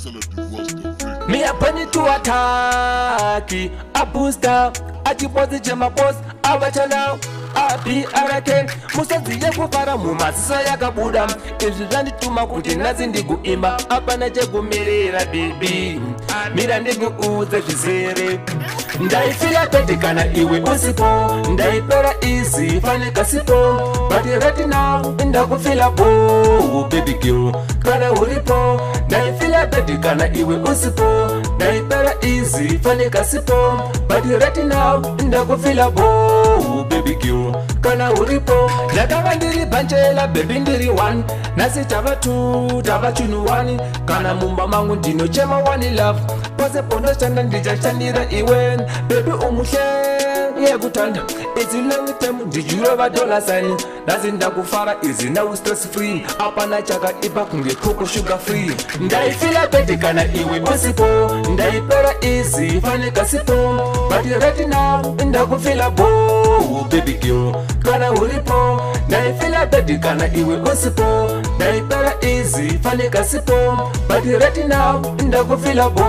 Me a bunny to attack, a booster, a deposit my boss, a better now. Abi arake musadziye kuvara mumaziso yakabuda izvi zvandituma kuti nhasi ndikuimba apana chekumirira bebi mira ndikuudze zvizere ndaifira pete kana iwe usipo ndaipera izi fanika sipo but right now ndakufila bo baby girl kana uripo ndaifira pete kana iwe usipo ndaipera izi fanika sipo but right now ndakufila bo baby girl kana uripo ndakava ndiri bhanjela bebi ndiri 1 nasi tava 2 tava chunu 1 kana mumba mangu ndinochema 1 love pose pondoshanda ndichashandira iwe bebi umuhle yekutanda it's a long time ndijurova dollar sign nasi ndakufara izi now stress free apana chakaipa kunge koko sugar free ndaifila pete kana iwe usipo ndaipera izi fanika sipo but right now ndakufila bo baby girl kana uripo ndaifila pete kana iwe usipo ndaipera izi fanika sipo but right now ndakufila bo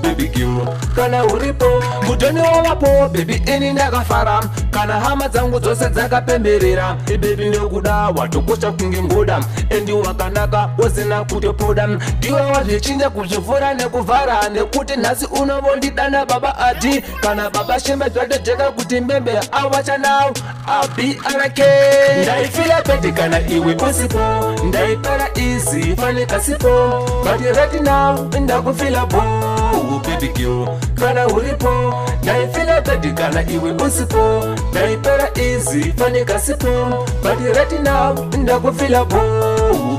baby girl kana uripo mudhoni wavapo baby ini ndakafara kana hama dzangu dzose dzakapemberera baby nekuda watokosha kunge ngoda endi wakanaka usina kutopoda ndiwe wazvichinja kuzvivhura nekuvhara nekuti nhasi unovondidana baba ati kana baba shembe zvatoteka kuti mbembe awacha now abi arake ndaifila pete kana iwe usipo ndaipera izi fanika sipo but right now ndakufila bo baby girl kana uripo ndaifila pete kana iwe usipo ndaipera izi fanika sipo but right now ndakufila bo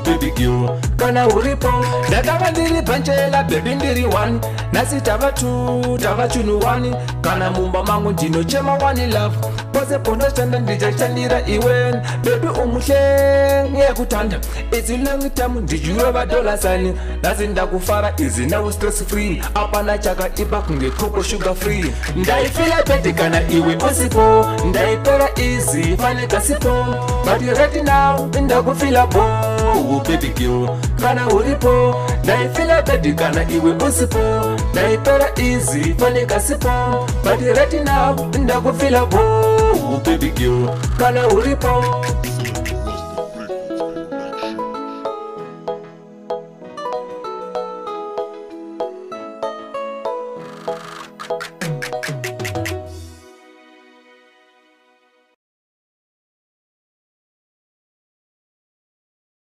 baby girl kana uripo ndakava ndiri bhanjela bebi ndiri 1 nasi tava 2 tava chunu 1 kana mumba mangu ndinochema 1 love pose pondoshanda ndichashandira iwe bebi umuhle yekutanda it's a long time ndijurova dollar sign nasi ndakufara izi now stress free apana chakaipa kunge koko sugar free ndaifila pete kana iwe usipo ndaipera izi fanika sipo but right now ndakufila bo baby girl kana uripo ndaifila pete kana iwe usipo ndaipera izi fanika sipo but right now ndakufila bo baby girl kana uripo